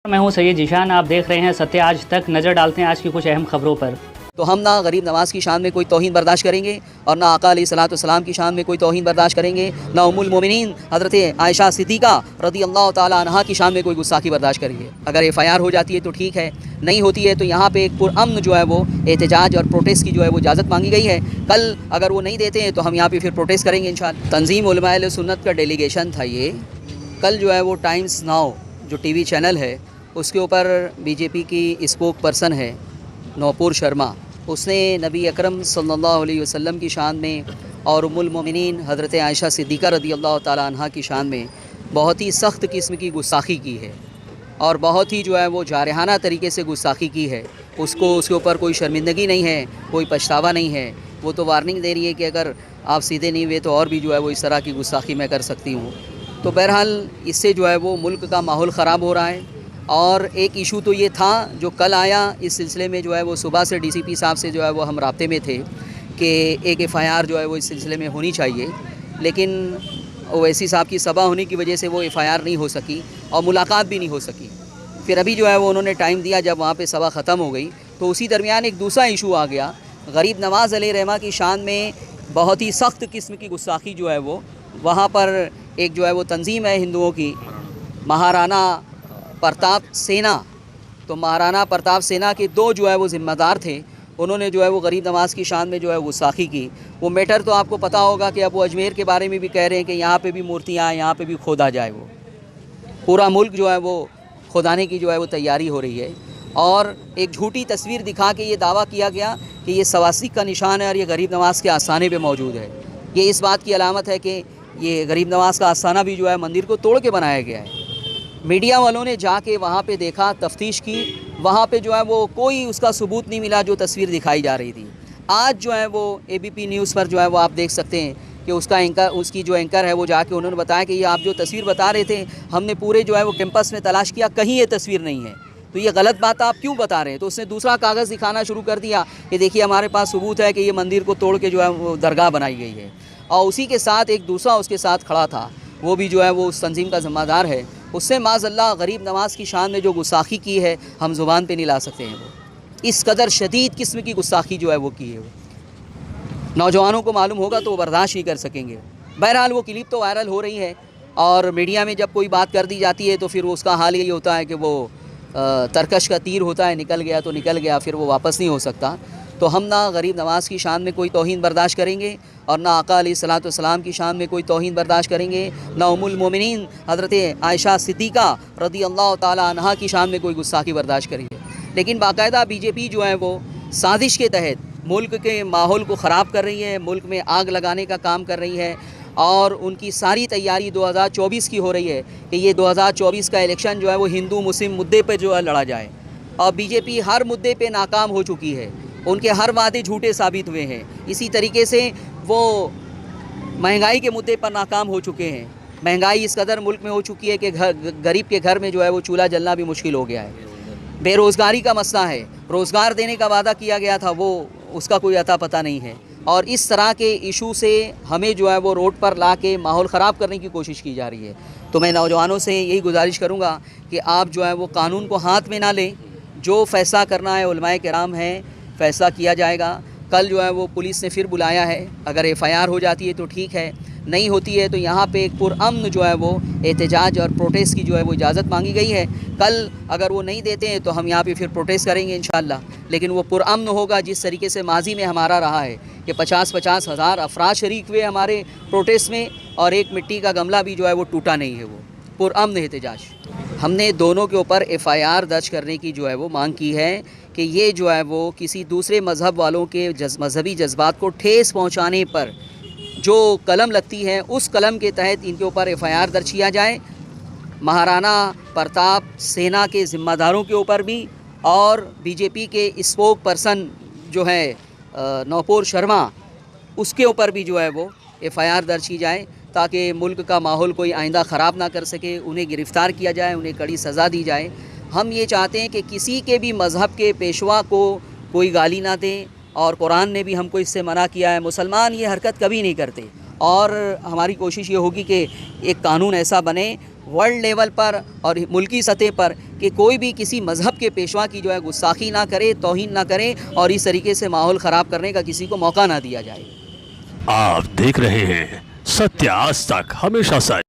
मैं हूं सैयद जीशान। आप देख रहे हैं सत्य आज तक। नज़र डालते हैं आज की कुछ अहम खबरों पर। तो हम ना गरीब नवाज़ की शान में कोई तौहीन बर्दाश्त करेंगे और ना आका अलैहिस्सलाम की शान में कोई तौहीन बर्दाश्त करेंगे, ना उम्मुल मोमिनीन हज़रत आयशा सिद्दीक़ा रज़ियल्लाहु ताला अन्हा की शान में कोई गुस्ताखी बर्दाश्त करेंगे। अगर FIR हो जाती है तो ठीक है, नहीं होती है तो यहाँ पे एक पुरअमन जो है वो एहतजाज और प्रोटेस्ट की जो है वो इजाज़त मांगी गई है। कल अगर वो नहीं देते हैं तो हम यहाँ पर फिर प्रोटेस्ट करेंगे इंशाअल्लाह। तंज़ीम उलमा अहले सुन्नत का डेलीगेशन था ये। कल जो है वो टाइम्स नाउ जो TV चैनल है उसके ऊपर BJP की स्पोक पर्सन है नूपुर शर्मा, उसने नबी अकरम सल्लल्लाहु अलैहि वसल्लम की शान में और उम्मुल मोमिनीन हज़रत आयशा सिद्दीक़ा रज़ियल्लाहु ताला अन्हा की शान में बहुत ही सख्त किस्म की गुस्ताखी की है और बहुत ही जो है वो जारहाना तरीके से गुस्ताखी की है। उसको उसके ऊपर कोई शर्मिंदगी नहीं है, कोई पछतावा नहीं है। वो तो वार्निंग दे रही है कि अगर आप सीधे नहीं हुए तो और भी जो है वो इस तरह की गुस्ताखी मैं कर सकती हूँ। तो बहरहाल इससे जो है वो मुल्क का माहौल ख़राब हो रहा है। और एक इशू तो ये था जो कल आया, इस सिलसिले में जो है वो सुबह से DCP साहब से जो है वो हम राब्ते में थे कि एक FIR जो है वो इस सिलसिले में होनी चाहिए, लेकिन ओवैसी साहब की सभा होने की वजह से वो FIR नहीं हो सकी और मुलाकात भी नहीं हो सकी। फिर अभी जो है वो उन्होंने टाइम दिया, जब वहाँ पे सभा ख़त्म हो गई तो उसी दरमियान एक दूसरा इशू आ गया। गरीब नवाज़ अलैहिर्रहमा की शान में बहुत ही सख्त किस्म की गुस्ताखी जो है वो वहाँ पर एक जो है वो तंजीम है हिंदुओं की, महाराणा प्रताप सेना। तो महाराणा प्रताप सेना के दो जो है वो ज़िम्मेदार थे, उन्होंने जो है वो गरीब नवाज़ की शान में जो है गुस्ताखी की। वो मैटर तो आपको पता होगा कि अब वो अजमेर के बारे में भी कह रहे हैं कि यहाँ पे भी मूर्तियाँ, यहाँ पे भी खोदा जाए। वो पूरा मुल्क जो है वो खोदाने की जो है वो तैयारी हो रही है और एक झूठी तस्वीर दिखा के ये दावा किया गया कि ये सवासिक का निशान है और ये गरीब नवाज़ के आस्थाने पर मौजूद है। ये इस बात की अलामत है कि ये गरीब नवाज़ का आस्थाना भी जो है मंदिर को तोड़ के बनाया गया है। मीडिया वालों ने जाके वहाँ पे देखा, तफ्तीश की, वहाँ पे जो है वो कोई उसका सबूत नहीं मिला जो तस्वीर दिखाई जा रही थी। आज जो है वो ABP न्यूज़ पर जो है वो आप देख सकते हैं कि उसकी जो एंकर है वो जाके उन्होंने बताया कि ये आप जो तस्वीर बता रहे थे, हमने पूरे जो है वो कैंपस में तलाश किया, कहीं ये तस्वीर नहीं है, तो ये गलत बात आप क्यों बता रहे हैं। तो उसने दूसरा कागज़ दिखाना शुरू कर दिया कि देखिए हमारे पास सबूत है कि ये मंदिर को तोड़ के जो है वो दरगाह बनाई गई है। और उसी के साथ एक दूसरा उसके साथ खड़ा था, वो भी जो है वो उस तंजीम का ज़िम्मेदार है। उससे माज़अल्लाह गरीब नवाज़ की शान में जो गुस्ताखी की है हम ज़ुबान पे नहीं ला सकते हैं। वो इस कदर शदीद किस्म की गुस्ताखी जो है वो की है, वो नौजवानों को मालूम होगा तो वो बर्दाश्त नहीं कर सकेंगे। बहरहाल वो क्लिप तो वायरल हो रही है और मीडिया में जब कोई बात कर दी जाती है तो फिर उसका हाल यही होता है कि वो तरकश का तीर होता है, निकल गया तो निकल गया, फिर वो वापस नहीं हो सकता। तो हम ना गरीब नवाज़ की शान में कोई तौहीन बर्दाश्त करेंगे और ना आका अलैहिस्सलाम की शान में कोई तौहीन बर्दाश्त करेंगे, ना उम्मुल मोमिनीन हज़रत आयशा सिद्दीक़ा रज़ियल्लाहु ताला अन्हा की शान में कोई गुस्ताखी बर्दाश्त करेंगे। लेकिन बाकायदा BJP जो है वो साजिश के तहत मुल्क के माहौल को ख़राब कर रही है, मुल्क में आग लगाने का काम कर रही है और उनकी सारी तैयारी 2024 की हो रही है कि ये 2024 का इलेक्शन जो है वो हिंदू मुस्लिम मुद्दे पर जो है लड़ा जाए। और BJP हर मुद्दे पर नाकाम हो चुकी है, उनके हर वादे झूठे साबित हुए हैं। इसी तरीके से वो महंगाई के मुद्दे पर नाकाम हो चुके हैं। महंगाई इस कदर मुल्क में हो चुकी है कि गरीब के घर में जो है वो चूल्हा जलना भी मुश्किल हो गया है। बेरोज़गारी का मसला है, रोज़गार देने का वादा किया गया था, वो उसका कोई अता पता नहीं है। और इस तरह के इशू से हमें जो है वो रोड पर ला के माहौल ख़राब करने की कोशिश की जा रही है। तो मैं नौजवानों से यही गुजारिश करूँगा कि आप जो है वो कानून को हाथ में ना लें, जो फ़ैसला करना है उलमाए किराम हैं, फ़ैसला किया जाएगा। कल जो है वो पुलिस ने फिर बुलाया है, अगर FIR हो जाती है तो ठीक है, नहीं होती है तो यहाँ पे एक पुरअमन जो है वो एहतजाज और प्रोटेस्ट की जो है वो इजाज़त मांगी गई है। कल अगर वो नहीं देते हैं तो हम यहाँ पे फिर प्रोटेस्ट करेंगे इंशाअल्लाह, लेकिन वो पुरअमन होगा जिस तरीके से माजी में हमारा रहा है कि 50-50 हज़ार अफराद शरीक हुए हमारे प्रोटेस्ट में और एक मिट्टी का गमला भी जो है वो टूटा नहीं है। वो पुरअमन एहतजाज। हमने दोनों के ऊपर FIR दर्ज करने की जो है वो मांग की है कि ये जो है वो किसी दूसरे मज़हब वालों के मज़हबी जज्बात को ठेस पहुंचाने पर जो कलम लगती है उस कलम के तहत इनके ऊपर FIR दर्ज किया जाए। महाराणा प्रताप सेना के ज़िम्मेदारों के ऊपर भी और BJP के स्पोक पर्सन जो है नूपुर शर्मा, उसके ऊपर भी जो है वो FIR दर्ज की जाए ताकि मुल्क का माहौल कोई आइंदा ख़राब ना कर सके। उन्हें गिरफ़्तार किया जाए, उन्हें कड़ी सज़ा दी जाए। हम ये चाहते हैं कि किसी के भी मज़हब के पेशवा को कोई गाली ना दें और कुरान ने भी हमको इससे मना किया है। मुसलमान ये हरकत कभी नहीं करते और हमारी कोशिश ये होगी कि एक कानून ऐसा बने वर्ल्ड लेवल पर और मुल्की सतह पर कि कोई भी किसी मज़हब के पेशवा की जो है गुस्ताखी ना करे, तौहीन ना करे और इस तरीके से माहौल ख़राब करने का किसी को मौका ना दिया जाए। आप देख रहे हैं सत्य आज तक, हमेशा सच।